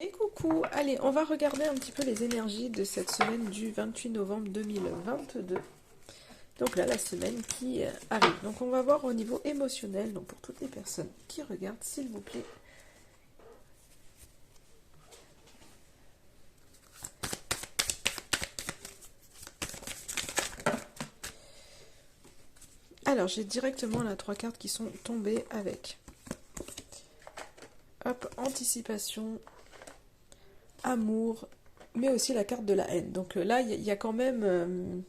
Et coucou, allez, on va regarder un petit peu les énergies de cette semaine du 28 novembre 2022. Donc là, la semaine qui arrive. Donc on va voir au niveau émotionnel, donc pour toutes les personnes qui regardent, s'il vous plaît. Alors, j'ai directement là 3 cartes qui sont tombées avec. Hop, anticipation, amour, mais aussi la carte de la haine. Donc là, il y a quand même...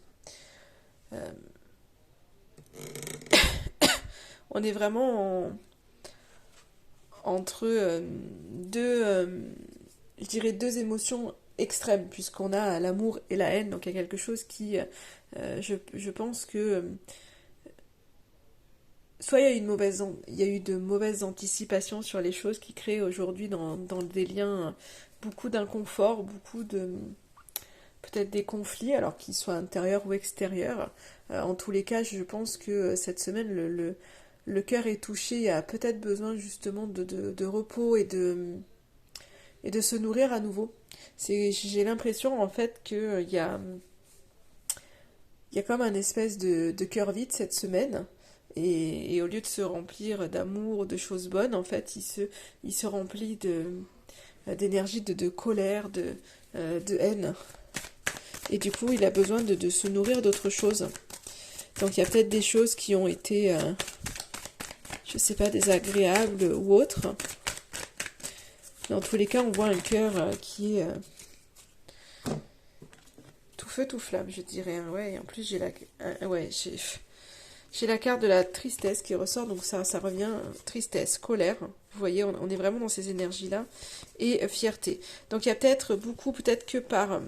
on est vraiment entre je dirais deux émotions extrêmes, puisqu'on a l'amour et la haine. Donc il y a quelque chose qui... je pense que... soit il y a eu de mauvaises anticipations sur les choses qui créent aujourd'hui dans des liens beaucoup d'inconfort, beaucoup de peut-être des conflits, alors qu'ils soient intérieurs ou extérieurs. En tous les cas, je pense que cette semaine, le cœur est touché et a peut-être besoin justement de repos et de se nourrir à nouveau. J'ai l'impression en fait il y a comme un espèce de cœur vide cette semaine. Et au lieu de se remplir d'amour, de choses bonnes, en fait, il se remplit d'énergie, de colère, de haine. Et du coup, il a besoin de se nourrir d'autres choses. Donc il y a peut-être des choses qui ont été, je sais pas, désagréables ou autres. Dans tous les cas, on voit un cœur qui est tout feu, tout flamme, je dirais. Hein. Ouais, et en plus, j'ai la carte de la tristesse qui ressort, donc ça revient tristesse, colère. Vous voyez, on est vraiment dans ces énergies-là. Et fierté. Donc il y a peut-être beaucoup, peut-être que par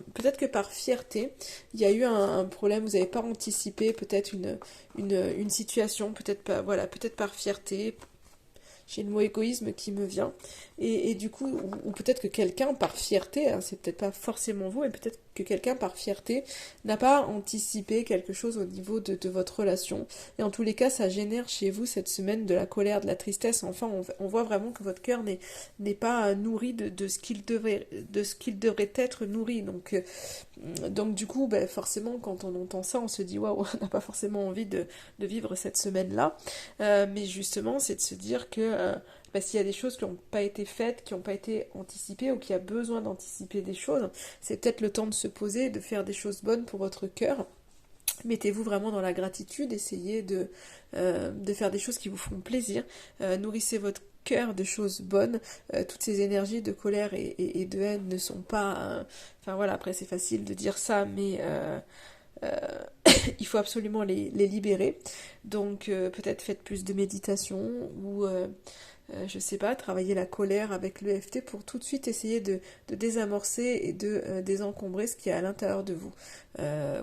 fierté, il y a eu un problème, vous n'avez pas anticipé peut-être une situation, peut-être pas, voilà, peut-être par fierté, j'ai le mot égoïsme qui me vient, et du coup, ou peut-être que quelqu'un par fierté, hein, c'est peut-être pas forcément vous, mais peut-être que quelqu'un par fierté n'a pas anticipé quelque chose au niveau de votre relation, et en tous les cas, ça génère chez vous cette semaine de la colère, de la tristesse, enfin, on voit vraiment que votre cœur n'est pas nourri de ce qu'il devrait être nourri, donc du coup, ben, forcément, quand on entend ça, on se dit, waouh, on n'a pas forcément envie de vivre cette semaine-là, mais justement, c'est de se dire que s'il y a des choses qui n'ont pas été faites, qui n'ont pas été anticipées, ou qui a besoin d'anticiper des choses, c'est peut-être le temps de se poser, de faire des choses bonnes pour votre cœur. Mettez-vous vraiment dans la gratitude, essayez de faire des choses qui vous font plaisir, nourrissez votre cœur de choses bonnes, toutes ces énergies de colère et de haine ne sont pas... enfin voilà, après c'est facile de dire ça, mais... euh, il faut absolument les libérer. Donc peut-être faites plus de méditation ou je sais pas, travailler la colère avec l'EFT pour tout de suite essayer de désamorcer et de désencombrer ce qui est à l'intérieur de vous.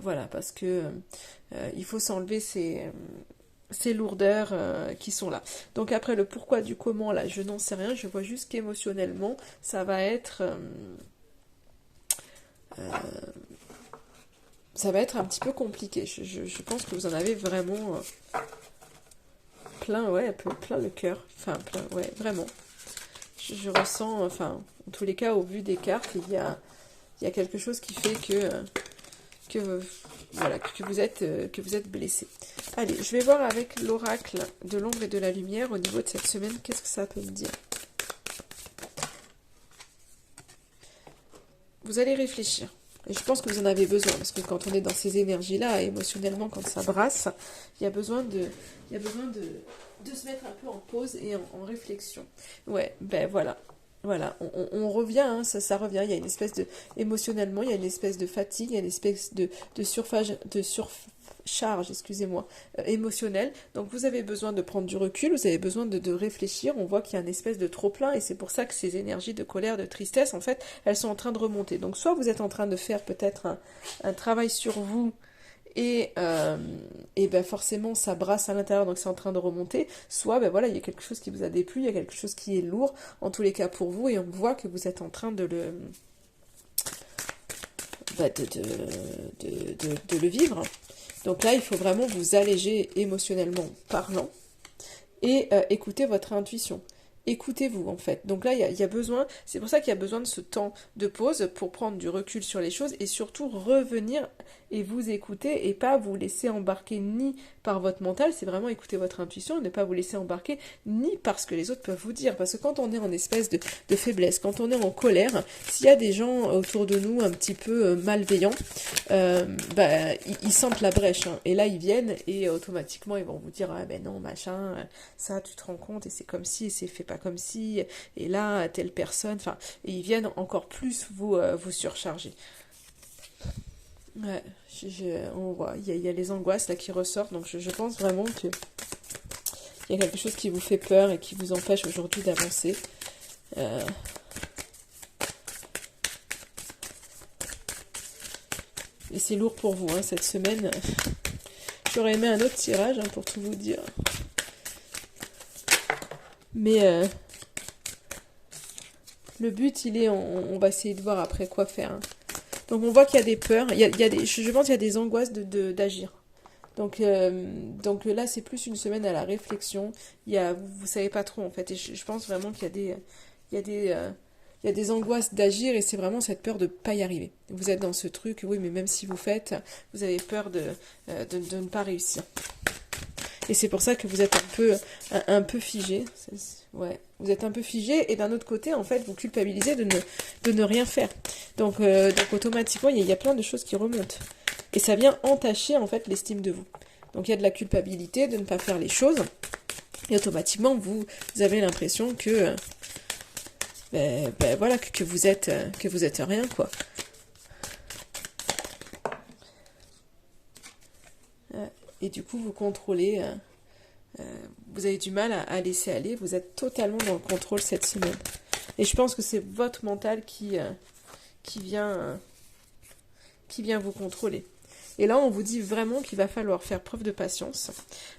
Voilà, parce que il faut s'enlever ces lourdeurs qui sont là. Donc après le pourquoi du comment, là, je n'en sais rien, je vois juste qu'émotionnellement, euh, ça va être un petit peu compliqué. Je pense que vous en avez vraiment plein, ouais, plein le cœur. Enfin, plein, ouais, vraiment. Je ressens, enfin, en tous les cas, au vu des cartes, il y a quelque chose qui fait que, voilà, que vous êtes blessé. Allez, je vais voir avec l'oracle de l'ombre et de la lumière au niveau de cette semaine, qu'est-ce que ça peut me dire. Vous allez réfléchir. Et je pense que vous en avez besoin, parce que quand on est dans ces énergies-là, émotionnellement, quand ça brasse, il y a besoin de se mettre un peu en pause et en réflexion. Ouais, ben voilà. Voilà, on revient, hein, ça revient, il y a une espèce de... Émotionnellement, il y a une espèce de fatigue, il y a une espèce de surcharge, excusez-moi, émotionnelle. Donc vous avez besoin de prendre du recul, vous avez besoin de réfléchir, on voit qu'il y a une espèce de trop-plein, et c'est pour ça que ces énergies de colère, de tristesse, en fait, elles sont en train de remonter. Donc soit vous êtes en train de faire peut-être un travail sur vous, et ben forcément ça brasse à l'intérieur donc c'est en train de remonter, soit ben voilà il y a quelque chose qui vous a déplu, il y a quelque chose qui est lourd en tous les cas pour vous et on voit que vous êtes en train bah, de le vivre. Donc là il faut vraiment vous alléger émotionnellement parlant et écouter votre intuition. écoutez-vous en fait. Donc là, il y a besoin, c'est pour ça qu'il y a besoin de ce temps de pause pour prendre du recul sur les choses et surtout revenir et vous écouter et pas vous laisser embarquer ni par votre mental, c'est vraiment écouter votre intuition et ne pas vous laisser embarquer ni par ce que les autres peuvent vous dire. Parce que quand on est en espèce de faiblesse, quand on est en colère, s'il y a des gens autour de nous un petit peu malveillants, ils sentent la brèche. Hein. Et là, ils viennent et automatiquement, ils vont vous dire, ah ben non, machin, ça, tu te rends compte, et c'est comme si, et c'est fait pas comme si, et là, telle personne, enfin, et ils viennent encore plus vous surcharger. Ouais, on voit, il y a les angoisses là qui ressortent, donc je pense vraiment que il y a quelque chose qui vous fait peur et qui vous empêche aujourd'hui d'avancer. Euh, et c'est lourd pour vous, hein, cette semaine. J'aurais aimé un autre tirage, hein, pour tout vous dire. Mais le but, il est, on va essayer de voir après quoi faire. Hein. Donc on voit qu'il y a des peurs, il y a des, je pense qu'il y a des angoisses d'agir. Donc là, c'est plus une semaine à la réflexion. Vous savez pas trop en fait. Et je pense vraiment qu'il y a il y a des, euh, il y a des angoisses d'agir et c'est vraiment cette peur de pas y arriver. Vous êtes dans ce truc, oui, mais même si vous faites, vous avez peur de ne pas réussir. Et c'est pour ça que vous êtes un peu figé. Ouais, vous êtes un peu figé et d'un autre côté, en fait, vous culpabilisez de ne rien faire. Donc automatiquement, il y a plein de choses qui remontent. Et ça vient entacher, en fait, l'estime de vous. Donc il y a de la culpabilité de ne pas faire les choses. Et automatiquement, vous avez l'impression que, voilà, que vous êtes rien, quoi. Et du coup, vous contrôlez, vous avez du mal à laisser aller, vous êtes totalement dans le contrôle cette semaine. Et je pense que c'est votre mental qui vient vous contrôler. Et là, on vous dit vraiment qu'il va falloir faire preuve de patience,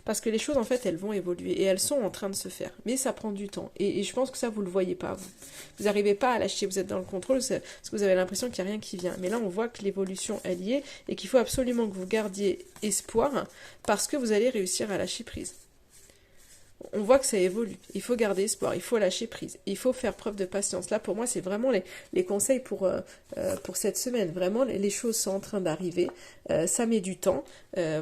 parce que les choses, en fait, elles vont évoluer, et elles sont en train de se faire. Mais ça prend du temps. Et je pense que ça, vous le voyez pas, vous. Vous n'arrivez pas à lâcher, vous êtes dans le contrôle, parce que vous avez l'impression qu'il n'y a rien qui vient. Mais là, on voit que l'évolution, elle y est, et qu'il faut absolument que vous gardiez espoir, parce que vous allez réussir à lâcher prise. On voit que ça évolue. Il faut garder espoir, il faut lâcher prise, il faut faire preuve de patience. Là, pour moi, c'est vraiment les conseils pour cette semaine. Vraiment, les choses sont en train d'arriver. Ça met du temps.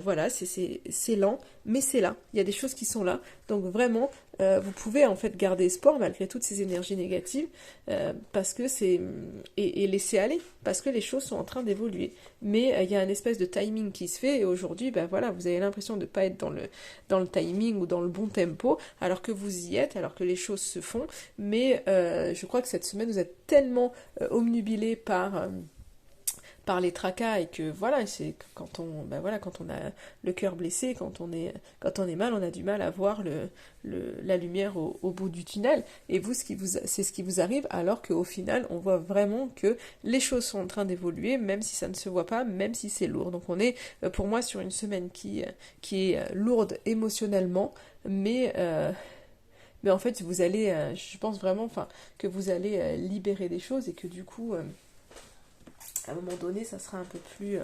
Voilà, c'est lent, mais c'est là. Il y a des choses qui sont là. Donc vraiment, vous pouvez en fait garder espoir malgré toutes ces énergies négatives, parce que et laisser aller, parce que les choses sont en train d'évoluer. Mais il y a une espèce de timing qui se fait, et aujourd'hui, voilà, vous avez l'impression de ne pas être dans le timing ou dans le bon tempo, alors que vous y êtes, alors que les choses se font. Mais je crois que cette semaine, vous êtes tellement omnubilé par les tracas et que voilà, c'est quand on a le cœur blessé, quand on est mal, on a du mal à voir la lumière au bout du tunnel. Et vous, c'est ce qui vous arrive, alors qu'au final, on voit vraiment que les choses sont en train d'évoluer, même si ça ne se voit pas, même si c'est lourd. Donc on est pour moi sur une semaine qui est lourde émotionnellement, mais en fait, vous allez, je pense vraiment, que vous allez libérer des choses et que du coup, à un moment donné, ça sera un peu plus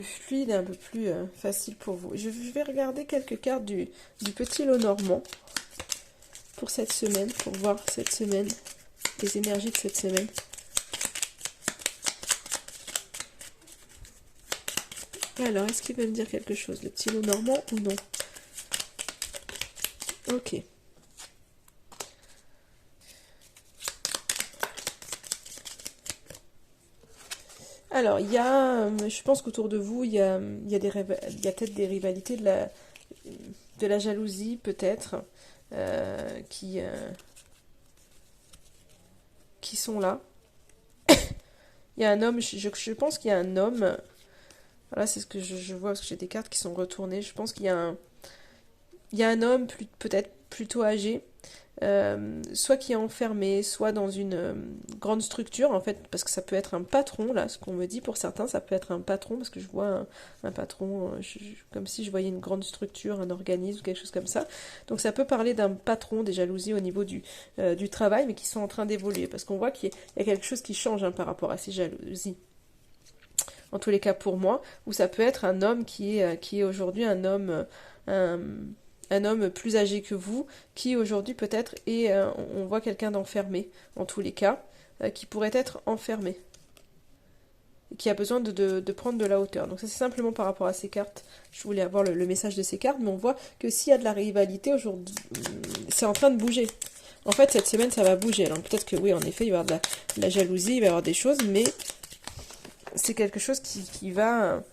fluide et un peu plus facile pour vous. Je vais regarder quelques cartes du petit lot normand pour cette semaine, pour voir cette semaine, les énergies de cette semaine. Alors, est-ce qu'il va me dire quelque chose, le petit lot normand, ou non? Ok. Alors, je pense qu'autour de vous, il y a peut-être des rivalités, de la jalousie, peut-être, qui sont là. Il y a un homme, je pense qu'il y a un homme, voilà, c'est ce que je vois, parce que j'ai des cartes qui sont retournées. Je pense qu'il y a un homme peut-être plutôt âgé, soit qui est enfermé, soit dans une grande structure, en fait, parce que ça peut être un patron, là, ce qu'on me dit pour certains, ça peut être un patron, parce que je vois un patron, comme si je voyais une grande structure, un organisme, quelque chose comme ça. Donc ça peut parler d'un patron, des jalousies au niveau du travail, mais qui sont en train d'évoluer, parce qu'on voit qu'il y a quelque chose qui change, hein, par rapport à ces jalousies. En tous les cas pour moi, ou ça peut être un homme qui est aujourd'hui un homme, un homme plus âgé que vous, qui aujourd'hui peut-être est, on voit quelqu'un d'enfermé, en tous les cas, qui pourrait être enfermé, qui a besoin de prendre de la hauteur. Donc ça c'est simplement par rapport à ces cartes. Je voulais avoir le message de ces cartes, mais on voit que s'il y a de la rivalité aujourd'hui, c'est en train de bouger. En fait, cette semaine, ça va bouger. Alors peut-être que oui, en effet, il va y avoir de la jalousie, il va y avoir des choses, mais c'est quelque chose qui va...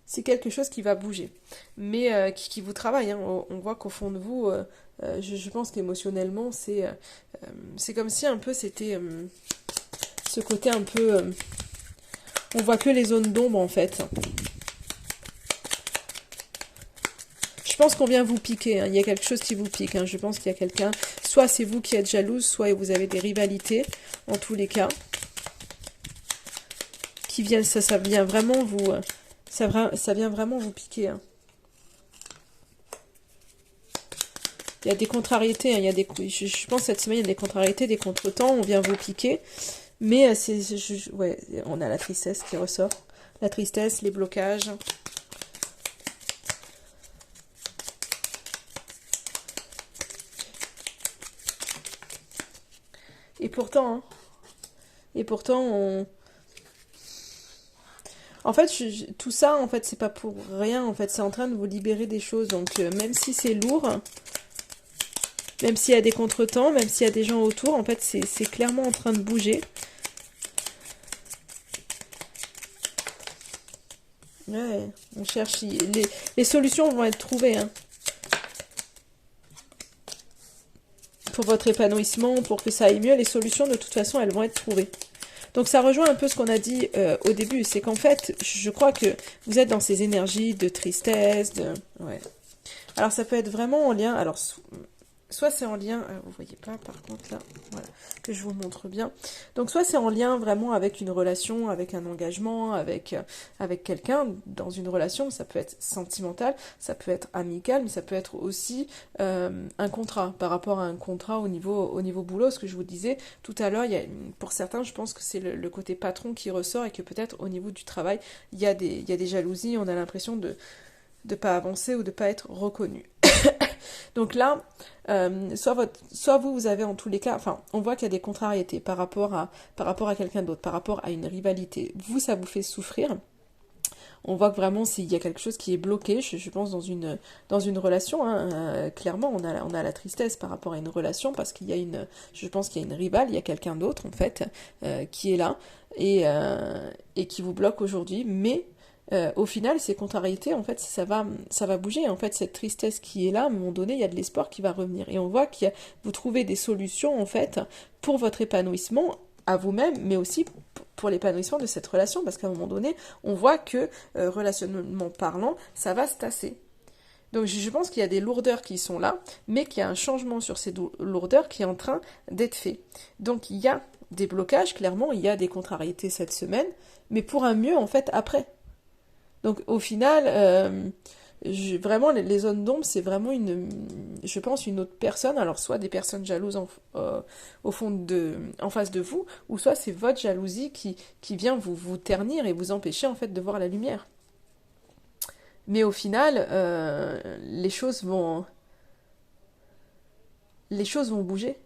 c'est quelque chose qui va bouger, mais qui vous travaille. Hein. On voit qu'au fond de vous, je pense qu'émotionnellement, c'est comme si un peu c'était ce côté un peu... on voit que les zones d'ombre en fait. Je pense qu'on vient vous piquer, hein. Il y a quelque chose qui vous pique. Hein. Je pense qu'il y a quelqu'un, soit c'est vous qui êtes jalouse, soit vous avez des rivalités, en tous les cas, qui viennent, ça vient vraiment vous... Ça vient vraiment vous piquer. Hein. Il y a des contrariétés. Hein. Il y a je pense que cette semaine, il y a des contrariétés, des contretemps. On vient vous piquer. Mais ouais, on a la tristesse qui ressort. La tristesse, les blocages. Et pourtant, on... En fait, tout ça, en fait, c'est pas pour rien. En fait, c'est en train de vous libérer des choses. Donc, même si c'est lourd, même s'il y a des contretemps, même s'il y a des gens autour, en fait, c'est clairement en train de bouger. Ouais, on cherche... Les solutions vont être trouvées, hein. Pour votre épanouissement, pour que ça aille mieux, les solutions, de toute façon, elles vont être trouvées. Donc ça rejoint un peu ce qu'on a dit au début, c'est qu'en fait, je crois que vous êtes dans ces énergies de tristesse, de... Ouais. Alors ça peut être vraiment en lien, alors soit c'est en lien, vous voyez pas par contre là, voilà, que je vous montre bien. Donc soit c'est en lien vraiment avec une relation, avec un engagement, avec quelqu'un, dans une relation, ça peut être sentimental, ça peut être amical, mais ça peut être aussi un contrat, par rapport à un contrat au niveau boulot, ce que je vous disais tout à l'heure, pour certains, je pense que c'est le côté patron qui ressort et que peut-être au niveau du travail, il y a des jalousies, on a l'impression de pas avancer ou de pas être reconnu. Donc là, soit vous avez en tous les cas, enfin, on voit qu'il y a des contrariétés par rapport à quelqu'un d'autre, par rapport à une rivalité. Vous, ça vous fait souffrir. On voit que vraiment, s'il y a quelque chose qui est bloqué, je pense, dans une relation, hein, clairement, on a la tristesse par rapport à une relation, parce je pense qu'il y a une rivale, il y a quelqu'un d'autre, en fait, qui est là, et qui vous bloque aujourd'hui, mais... au final, ces contrariétés, en fait, ça va bouger. En fait, cette tristesse qui est là, à un moment donné, il y a de l'espoir qui va revenir. Et on voit que vous trouvez des solutions, en fait, pour votre épanouissement à vous-même, mais aussi pour l'épanouissement de cette relation, parce qu'à un moment donné, on voit que, relationnellement parlant, ça va se tasser. Donc je pense qu'il y a des lourdeurs qui sont là, mais qu'il y a un changement sur ces lourdeurs qui est en train d'être fait. Donc il y a des blocages, clairement, il y a des contrariétés cette semaine, mais pour un mieux, en fait, après. Donc au final, vraiment les zones d'ombre, c'est vraiment je pense une autre personne. Alors soit des personnes jalouses au fond en face de vous, ou soit c'est votre jalousie qui vient vous ternir et vous empêcher en fait de voir la lumière. Mais au final, les choses vont bouger.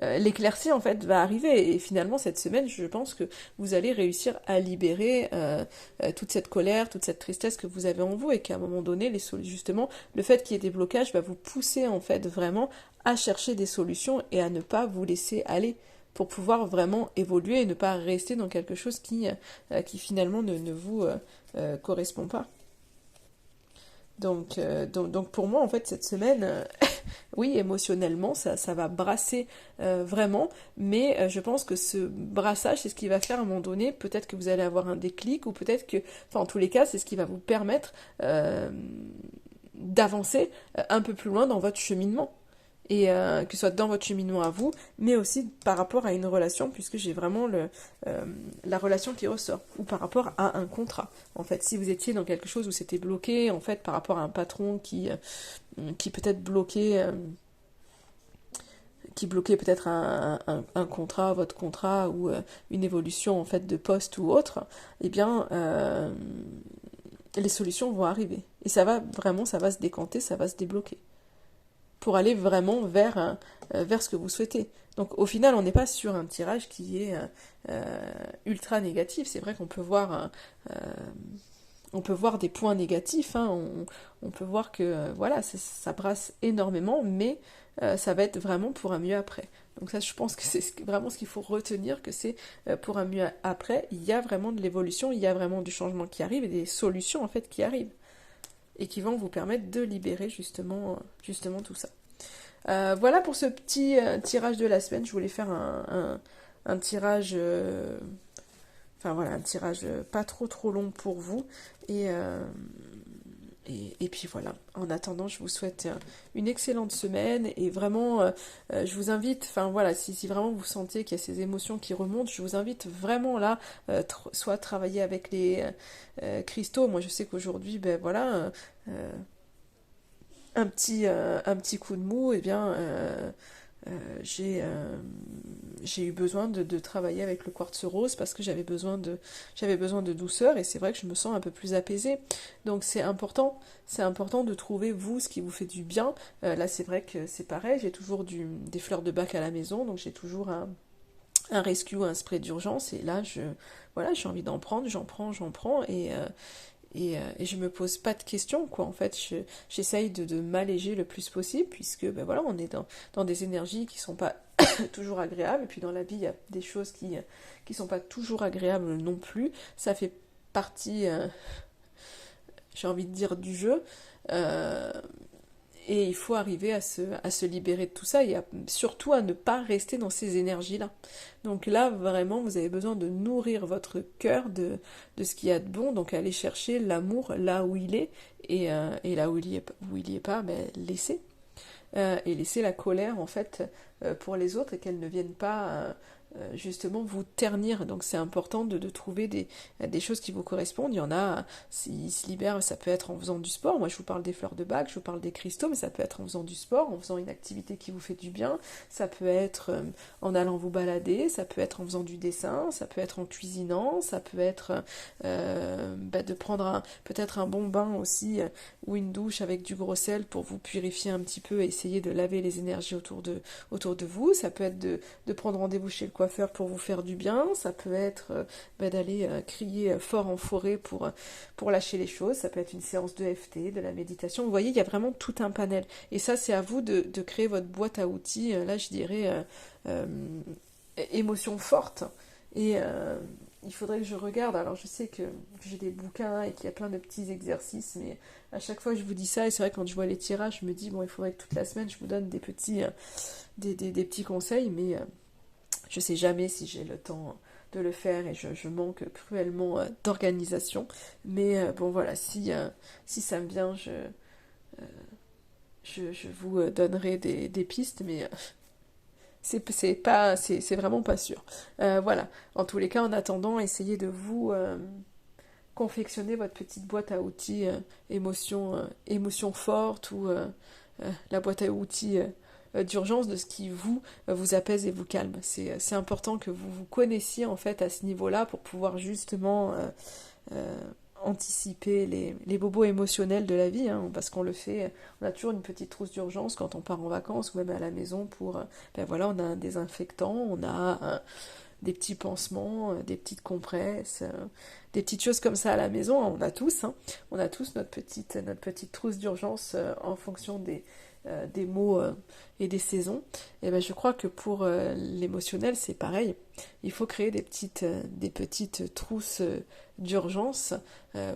L'éclaircie en fait va arriver et finalement cette semaine je pense que vous allez réussir à libérer toute cette colère, toute cette tristesse que vous avez en vous et qu'à un moment donné justement le fait qu'il y ait des blocages va vous pousser en fait vraiment à chercher des solutions et à ne pas vous laisser aller pour pouvoir vraiment évoluer et ne pas rester dans quelque chose qui finalement ne vous correspond pas. Donc pour moi en fait cette semaine oui, émotionnellement, ça va brasser vraiment, mais je pense que ce brassage, c'est ce qui va faire à un moment donné, peut-être que vous allez avoir un déclic, ou peut-être que, enfin en tous les cas, c'est ce qui va vous permettre d'avancer un peu plus loin dans votre cheminement. Et que ce soit dans votre cheminement à vous, mais aussi par rapport à une relation, puisque j'ai vraiment la relation qui ressort, ou par rapport à un contrat. En fait, si vous étiez dans quelque chose où c'était bloqué, en fait, par rapport à un patron qui peut-être bloqué, qui bloquait peut-être un contrat, votre contrat, ou une évolution en fait de poste ou autre, eh bien les solutions vont arriver. Et ça va vraiment, ça va se décanter, ça va se débloquer. Pour aller vraiment vers ce que vous souhaitez. Donc au final, on n'est pas sur un tirage qui est ultra négatif. C'est vrai qu'on peut voir des points négatifs, hein. On peut voir que voilà, ça brasse énormément, mais ça va être vraiment pour un mieux après. Donc ça, je pense que c'est vraiment ce qu'il faut retenir, que c'est pour un mieux après. Il y a vraiment de l'évolution, il y a vraiment du changement qui arrive et des solutions en fait qui arrivent et qui vont vous permettre de libérer justement tout ça. Voilà pour ce petit tirage de la semaine. Je voulais faire un tirage, enfin voilà, un tirage pas trop long pour vous. Et puis voilà, en attendant, je vous souhaite une excellente semaine et vraiment, je vous invite, enfin voilà, si vraiment vous sentez qu'il y a ces émotions qui remontent, je vous invite vraiment là, soit travailler avec les cristaux. Moi, je sais qu'aujourd'hui, ben voilà, un petit coup de mou, et bien j'ai eu besoin de travailler avec le quartz rose parce que j'avais besoin de douceur, et c'est vrai que je me sens un peu plus apaisée. Donc c'est important de trouver vous ce qui vous fait du bien. Là c'est vrai que c'est pareil, j'ai toujours des fleurs de bac à la maison, donc j'ai toujours un rescue, un spray d'urgence, et là voilà, j'ai envie d'en prendre, j'en prends, et je me pose pas de questions, quoi. En fait, j'essaye de m'alléger le plus possible, puisque ben voilà, on est dans des énergies qui sont pas toujours agréables, et puis dans la vie, il y a des choses qui sont pas toujours agréables non plus. Ça fait partie, j'ai envie de dire, du jeu. Et il faut arriver à se libérer de tout ça, et surtout à ne pas rester dans ces énergies-là. Donc là, vraiment, vous avez besoin de nourrir votre cœur de ce qu'il y a de bon, donc aller chercher l'amour là où il est, et là où il y est pas, ben, laissez. Et laisser la colère, en fait, pour les autres, et qu'elle ne vienne pas justement vous ternir. Donc c'est important de trouver des choses qui vous correspondent. Il y en a, s'ils se libèrent, ça peut être en faisant du sport. Moi je vous parle des fleurs de bac, je vous parle des cristaux, mais ça peut être en faisant du sport, en faisant une activité qui vous fait du bien. Ça peut être en allant vous balader, ça peut être en faisant du dessin, ça peut être en cuisinant, ça peut être de prendre peut-être un bon bain aussi, ou une douche avec du gros sel pour vous purifier un petit peu et essayer de laver les énergies autour de vous. Ça peut être de prendre rendez-vous chez le coiffeur pour vous faire du bien. Ça peut être d'aller crier fort en forêt pour lâcher les choses. Ça peut être une séance de FT, de la méditation. Vous voyez, il y a vraiment tout un panel. Et ça, c'est à vous de créer votre boîte à outils. Là, je dirais émotion forte. Et il faudrait que je regarde. Alors, je sais que j'ai des bouquins et qu'il y a plein de petits exercices, mais à chaque fois, je vous dis ça. Et c'est vrai, quand je vois les tirages, je me dis, bon, il faudrait que toute la semaine, je vous donne des petits conseils, mais je sais jamais si j'ai le temps de le faire, et je manque cruellement d'organisation. Mais bon, voilà, si ça me vient, je vous donnerai des pistes, mais c'est vraiment pas sûr. Voilà. En tous les cas, en attendant, essayez de vous confectionner votre petite boîte à outils émotion forte, ou la boîte à outils d'urgence de ce qui vous apaise et vous calme. C'est important que vous vous connaissiez en fait à ce niveau-là pour pouvoir justement anticiper les bobos émotionnels de la vie, hein, parce qu'on le fait, on a toujours une petite trousse d'urgence quand on part en vacances ou même à la maison pour, voilà, on a un désinfectant, on a des petits pansements, des petites compresses, des petites choses comme ça à la maison, on a tous, hein, on a tous notre petite trousse d'urgence en fonction des mots et des saisons. Et ben je crois que pour l'émotionnel c'est pareil. Il faut créer des petites trousses d'urgence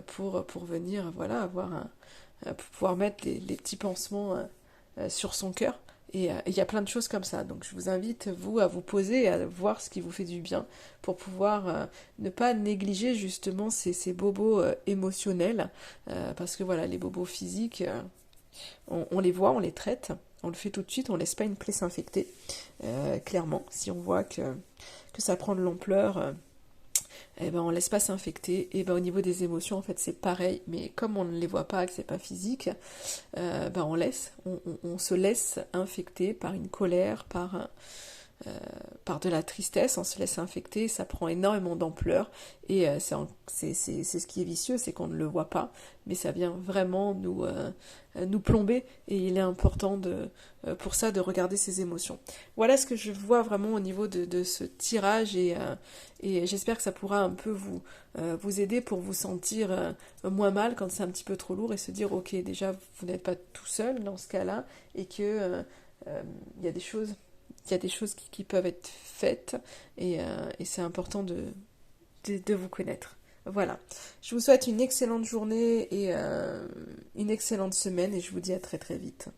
pour venir, voilà, pour pouvoir mettre les petits pansements sur son cœur. Et il y a plein de choses comme ça. Donc je vous invite, vous, à vous poser et à voir ce qui vous fait du bien pour pouvoir ne pas négliger justement ces bobos émotionnels. Parce que voilà, les bobos physiques, on les voit, on les traite, on le fait tout de suite, on laisse pas une plaie s'infecter. Clairement, si on voit que ça prend de l'ampleur, et ben on laisse pas s'infecter. Et ben au niveau des émotions, en fait, c'est pareil, mais comme on ne les voit pas, que c'est pas physique, ben on se laisse infecter par une colère, par de la tristesse, on se laisse infecter, ça prend énormément d'ampleur, et c'est ce qui est vicieux, c'est qu'on ne le voit pas, mais ça vient vraiment nous plomber, et il est important pour ça de regarder ses émotions. Voilà ce que je vois vraiment au niveau de ce tirage, et j'espère que ça pourra un peu vous aider pour vous sentir moins mal quand c'est un petit peu trop lourd, et se dire ok, déjà vous n'êtes pas tout seul dans ce cas-là, et que il y a des choses qui peuvent être faites, et c'est important de vous connaître. Voilà. Je vous souhaite une excellente journée et une excellente semaine, et je vous dis à très très vite.